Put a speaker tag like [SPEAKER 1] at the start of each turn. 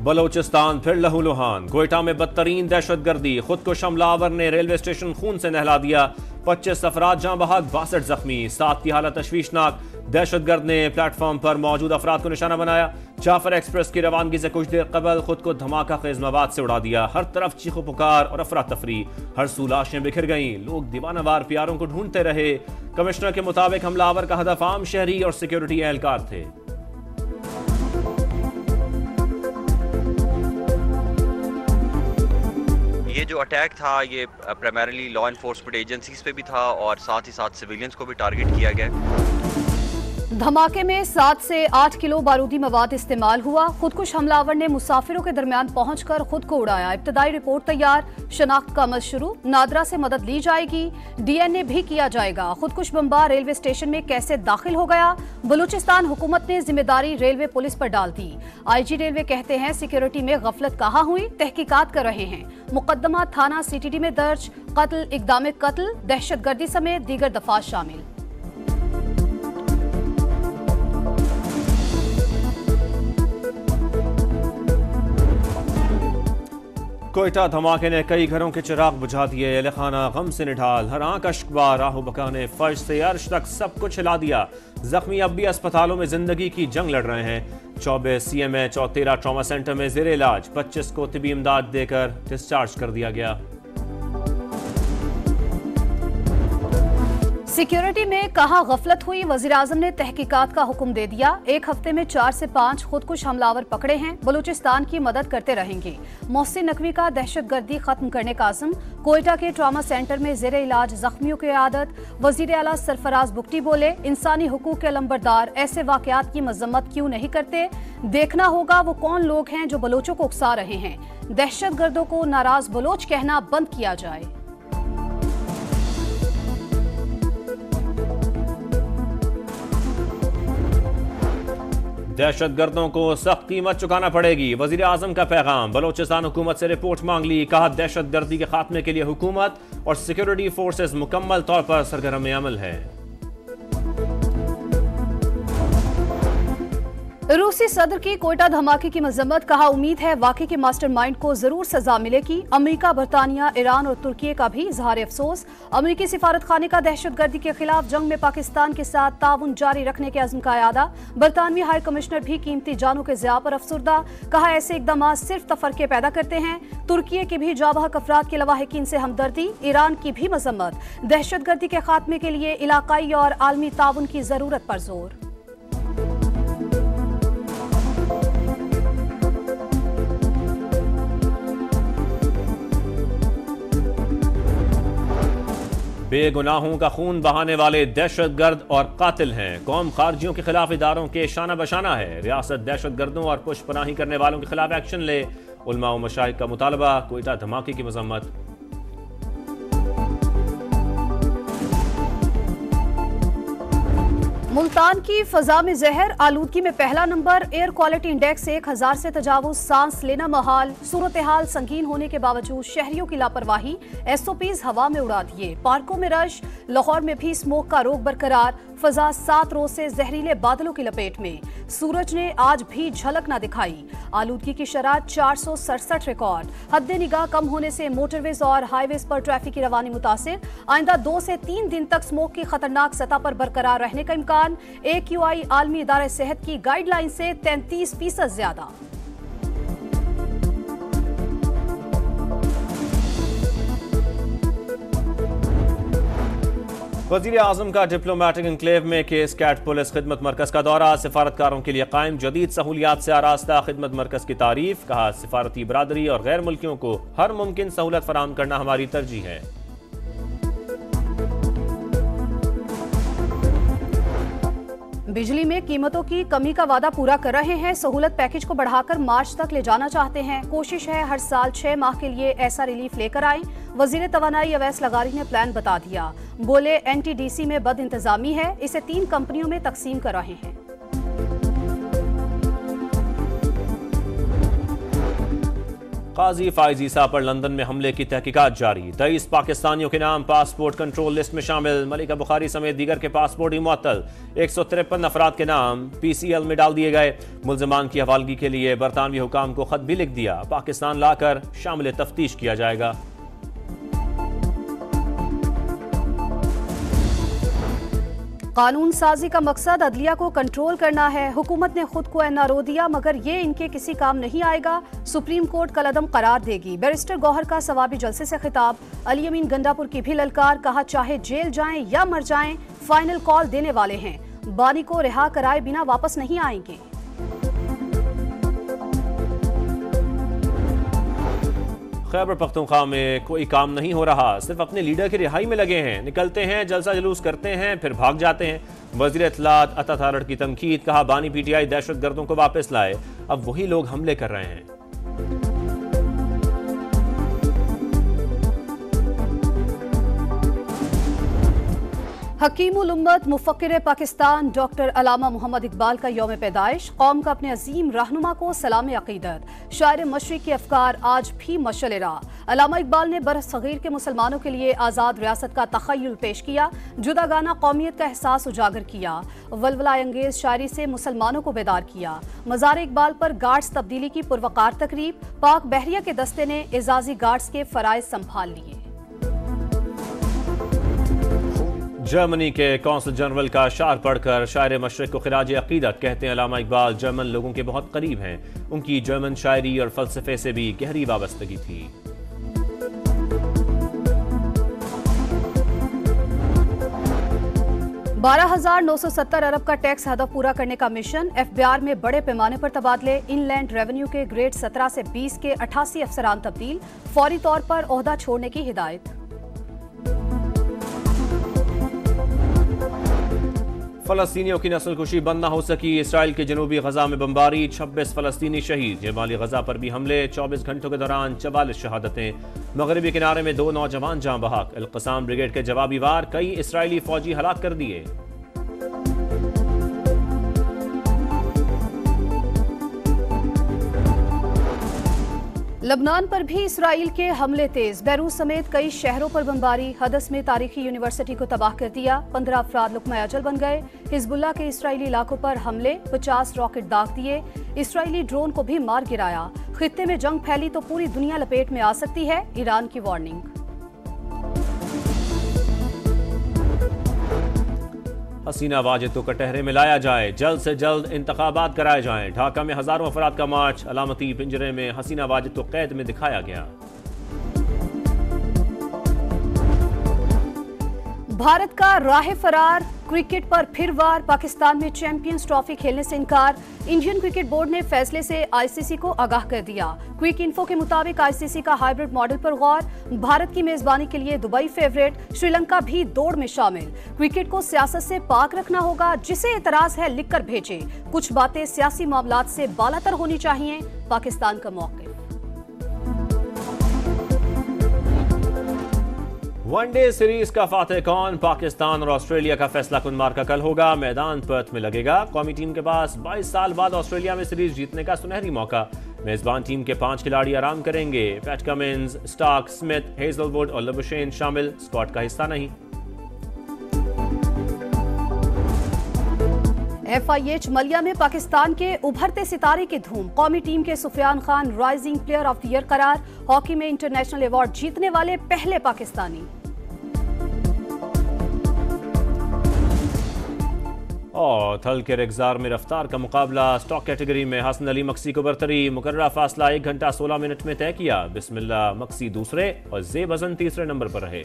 [SPEAKER 1] बलोचिस्तान फिर लहूलुहान। कोयटा में बदतरीन दहशतगर्दी, खुद को हमलावर ने रेलवे स्टेशन खून से नहला दिया। 25 अफराद जाँ बहक, 62 जख्मी, 7 की हालत तशवीशनाक। दहशतगर्द ने प्लेटफॉर्म पर मौजूद अफराद को निशाना बनाया। जाफर एक्सप्रेस की रवानगी से कुछ देर कबल खुद को धमाका खेज मवाद से उड़ा दिया। हर तरफ चीखो पुकार और अफरा तफरी, हर सू लाशें बिखर गईं। लोग दीवानावार प्यारों को ढूंढते रहे। कमिश्नर के मुताबिक हमलावर का हदफ आम शहरी और सिक्योरिटी एहलकार थे।
[SPEAKER 2] ये जो अटैक था ये प्राइमरीली लॉ एनफोर्समेंट एजेंसीज पे भी था और साथ ही साथ सिविलियंस को भी टारगेट किया गया।
[SPEAKER 3] धमाके में 7 से 8 किलो बारूदी मवाद इस्तेमाल हुआ। खुदकुश हमलावर ने मुसाफिरों के दरमियान पहुंचकर खुद को उड़ाया। इब्तदाई रिपोर्ट तैयार, शनाख्त का अमल शुरू। नादरा से मदद ली जाएगी, DNA भी किया जाएगा। खुदकुश बम्बार रेलवे स्टेशन में कैसे दाखिल हो गया? बलूचिस्तान हुकूमत ने जिम्मेदारी रेलवे पुलिस पर डाल दी। IG रेलवे कहते हैं सिक्योरिटी में गफलत कहाँ हुई, तहकीकात कर रहे हैं। मुकदमा थाना CTD में दर्ज। कत्ल, इक़दाम कत्ल, दहशतगर्दी समेत दीगर दफात शामिल।
[SPEAKER 1] कोयटा धमाके ने कई घरों के चिराग बुझा दिए। एहलखाना गम से निढाल, हर आंख अश्कबार। राहु बका ने फर्श से अर्श तक सब कुछ हिला दिया। जख्मी अब भी अस्पतालों में जिंदगी की जंग लड़ रहे हैं। 24 CMH और 13 ट्रॉमा सेंटर में जेर इलाज। 25 को तिबी इमदाद देकर डिस्चार्ज कर दिया गया।
[SPEAKER 3] सिक्योरिटी में कहां गफलत हुई, वजीर आजम ने तहकीकात का हुक्म दे दिया। 1 हफ्ते में 4 से 5 खुदकुश हमलावर पकड़े हैं। बलूचिस्तान की मदद करते रहेंगे। मोहसिन नकवी का दहशतगर्दी खत्म करने का आज़म। कोयटा के ट्रॉमा सेंटर में जेर इलाज जख्मियों की आदत। वजीर आला सरफराज बुगटी बोले, इंसानी हुकूक के लंबरदार ऐसे वाकयात की मजम्मत क्यों नहीं करते? देखना होगा वो कौन लोग हैं जो बलोचों को उकसा रहे हैं। दहशतगर्दों को नाराज बलोच कहना बंद किया जाए।
[SPEAKER 1] दहशतगर्दों को सख्त कीमत चुकाना पड़ेगी, वजीर आजम का पैगाम। बलोचिस्तान हुकूमत से रिपोर्ट मांग ली। कहा दहशतगर्दी के खात्मे के लिए हुकूमत और सिक्योरिटी फोर्सेस मुकम्मल तौर पर सरगर्म अमल है।
[SPEAKER 3] रूसी सदर की कोयटा धमाके की मजम्मत। कहा उम्मीद है वाकई के मास्टरमाइंड को जरूर सजा मिलेगी। अमेरिका, बरतानिया, ईरान और तुर्की का भी इजहार अफसोस। अमेरिकी सिफारत खाने का दहशतगर्दी के खिलाफ जंग में पाकिस्तान के साथ ताउन जारी रखने के अज़्म का यादा। बरतानवी हाई कमिश्नर भी कीमती जानों के ज़िया पर अफसुर्दा। कहा ऐसे इकदाम सिर्फ तफरके पैदा करते हैं। तुर्की के भी जाबहक अफराद के लवाहिकीन से हमदर्दी। ईरान की भी मजम्मत। दहशतगर्दी के खात्मे के लिए इलाकाई और आलमी ताउन की जरूरत पर जोर।
[SPEAKER 1] बेगुनाहों का खून बहाने वाले दहशतगर्द और कातिल हैं। कौम खारजियों के खिलाफ इदारों के शाना बशाना है। रियासत दहशतगर्दों और पुष्पनाही करने वालों के खिलाफ एक्शन ले। उलमा व मशाइख का मुतालबा। कोयटा धमाके की मजम्मत।
[SPEAKER 3] मुल्तान की फजा में जहर, आलूदगी में पहला नंबर। एयर क्वालिटी इंडेक्स 1000 से तजावुज, सांस लेना महाल। सूरत हाल संगीन होने के बावजूद शहरियों की लापरवाही। SOPs हवा में उड़ा दिए। पार्कों में रश। लाहौर में भी स्मोक का रोक बरकरार। फजा 7 रोज से जहरीले बादलों की लपेट में। सूरज ने आज भी झलक न दिखाई। आलूदगी की शरह 467 रिकॉर्ड। हद निगाह कम होने से मोटरवेज और हाईवेज पर ट्रैफिक की रवानी मुतासिर। आइंदा 2 से 3 दिन तक स्मोक की खतरनाक सतह पर बरकरार रहने का इम्कान। AQI आलमी इदारे सेहत की गाइडलाइन से 33% ज्यादा।
[SPEAKER 1] वजीर आजम का डिप्लोमेटिक एनक्लेव में केस कैट पुलिस खिदमत मरकज का दौरा। सिफारतकारों के लिए कायम जदीद सहूलियात से आरास्ता खिदमत मरकज की तारीफ। कहा सिफारती बरादरी और गैर मुल्कियों को हर मुमकिन सहूलत फराहम करना हमारी तरजीह है।
[SPEAKER 3] बिजली में कीमतों की कमी का वादा पूरा कर रहे हैं। सहूलत पैकेज को बढ़ाकर मार्च तक ले जाना चाहते हैं। कोशिश है हर साल 6 माह के लिए ऐसा रिलीफ लेकर आए। वजीर तवानाई अवैस लगारी ने प्लान बता दिया। बोले NTDC में बद इंतजामी है, इसे 3 कंपनियों में तकसीम कर रहे हैं।
[SPEAKER 1] काजी फाइज ईसा पर लंदन में हमले की तहकीकात जारी। 23 पाकिस्तानियों के नाम पासपोर्ट कंट्रोल लिस्ट में शामिल। मलिका बुखारी समेत दीगर के पासपोर्ट ही मुअत्तल। 153 अफराद के नाम PCL में डाल दिए गए। मुल्जिमान की हवालगी के लिए बरतानवी हुकाम को खत भी लिख दिया। पाकिस्तान लाकर शामिल तफ्तीश किया जाएगा।
[SPEAKER 3] कानून साजी का मकसद अदलिया को कंट्रोल करना है। हुकूमत ने खुद को NRO दिया मगर ये इनके किसी काम नहीं आएगा। सुप्रीम कोर्ट कलअदम करार देगी। बैरिस्टर गौहर का सवाबी जलसे से खिताब। अली अमीन गंडापुर की भी ललकार। कहा चाहे जेल जाएं या मर जाएं फाइनल कॉल देने वाले हैं। बानी को रिहा कराए बिना वापस नहीं आएंगे।
[SPEAKER 1] खैबर पख्तूनख्वा में कोई काम नहीं हो रहा, सिर्फ अपने लीडर की रिहाई में लगे हैं। निकलते हैं, जलसा जुलूस करते हैं, फिर भाग जाते हैं। वज़ीर इत्तलात अता थारड़ की तनकीद। कहा बानी PTI दहशतगर्दों को वापस लाए, अब वही लोग हमले कर रहे हैं।
[SPEAKER 3] हकीमुल उम्मत मुफक्किर पाकिस्तान डॉक्टर अलामा मोहम्मद इकबाल का यौम पैदाइश। कौम का अपने अजीम रहनुमा को सलाम अकीदत। शायर मशरिक के अफकार आज भी मशअल राह। अलामा इकबाल ने बरसगीर के मुसलमानों के लिए आज़ाद रियासत का तख़य्युल पेश किया। जुदागाना कौमियत का एहसास उजागर किया। वलवला अंगेज शायरी से मुसलमानों को बेदार किया। मज़ार इकबाल पर गार्ड्स तब्दीली की पुरवकार तकरीब। पाक बहरिया के दस्ते ने एजाजी गार्ड्स के फराइज संभाल लिए।
[SPEAKER 1] जर्मनी के कौंसल जनरल का शार पढ़कर शायर मशरिक को खिराज अकीदत। कहते हैं अलामा इकबाल जर्मन लोगों के बहुत करीब हैं। उनकी जर्मन शायरी और फलसफे से भी गहरी वाबस्तगी थी। $12,970 अरब का टैक्स हदफ पूरा करने का मिशन। FBI में बड़े पैमाने पर तबादले। इनलैंड रेवेन्यू के ग्रेड 17 से 20 के 88 अफसरान तब्दील। फौरी तौर पर ओहदा छोड़ने की हिदायत। फलस्तीनियों की नस्लकुशी बंद न हो सकी। इसराइल के जनूबी गजा में बमबारी। 26 फलस्तीनी शहीद। जमाली गजा पर भी हमले। 24 घंटों के दौरान 44 शहादतें। मगरबी किनारे में 2 नौजवान जाँ बहक। अल-क़साम ब्रिगेड के जवाबी वार। कई इसराइली फौजी हलाक कर दिए।
[SPEAKER 3] लबनान पर भी इसराइल के हमले तेज। बैरूत समेत कई शहरों पर बमबारी। हदस में तारीखी यूनिवर्सिटी को तबाह कर दिया। 15 अफराद लुक़मा अजल बन गए। हिजबुल्लाह के इसराइली इलाकों पर हमले। 50 रॉकेट दाग दिए। इसराइली ड्रोन को भी मार गिराया। खित्ते में जंग फैली तो पूरी दुनिया लपेट में आ सकती है, ईरान की वार्निंग।
[SPEAKER 1] हसीना वाजिद को कटहरे में लाया जाए। जल्द से जल्द इंतखाबात कराए जाएं। ढाका में हजारों अफराद का मार्च। अलामती पिंजरे में हसीना वाजिद को कैद में दिखाया गया।
[SPEAKER 3] भारत का राह फरार। क्रिकेट पर फिर वार। पाकिस्तान में चैंपियंस ट्रॉफी खेलने से इनकार। इंडियन क्रिकेट बोर्ड ने फैसले से ICC को आगाह कर दिया। क्विक इन्फो के मुताबिक ICC का हाइब्रिड मॉडल पर गौर। भारत की मेजबानी के लिए दुबई फेवरेट। श्रीलंका भी दौड़ में शामिल। क्रिकेट को सियासत से पाक रखना होगा। जिसे एतराज है लिखकर भेजे। कुछ बातें सियासी मामलात से बालातर होनी चाहिए, पाकिस्तान का मौक़िफ़।
[SPEAKER 1] वनडे सीरीज का फातेह कौन? पाकिस्तान और ऑस्ट्रेलिया का फैसला कुन मार्का कल होगा। मैदान पर्थ में लगेगा। कौमी टीम के पास 22 साल बाद ऑस्ट्रेलिया में सीरीज जीतने का सुनहरी मौका। मेजबान टीम के 5 खिलाड़ी आराम करेंगे। Pat Cummins, Starc, Smith, Hazlewood और लबुशेन शामिल। स्क्वाड का हिस्सा नहीं।
[SPEAKER 3] FIH मलिया में पाकिस्तान के उभरते सितारे की धूम। कौमी टीम के Sufiyan Khan rising player of the year करार। हॉकी में इंटरनेशनल अवार्ड जीतने वाले पहले पाकिस्तानी।
[SPEAKER 1] और थल के रेगजार में रफ्तार का मुकाबला। स्टॉक कैटेगरी में हसन अली मक्सी को बरतरी। मुकर्ररा फासला 1 घंटा 16 मिनट में तय किया। बिस्मिल्लाह मक्सी दूसरे और ज़ेब हसन तीसरे नंबर पर रहे।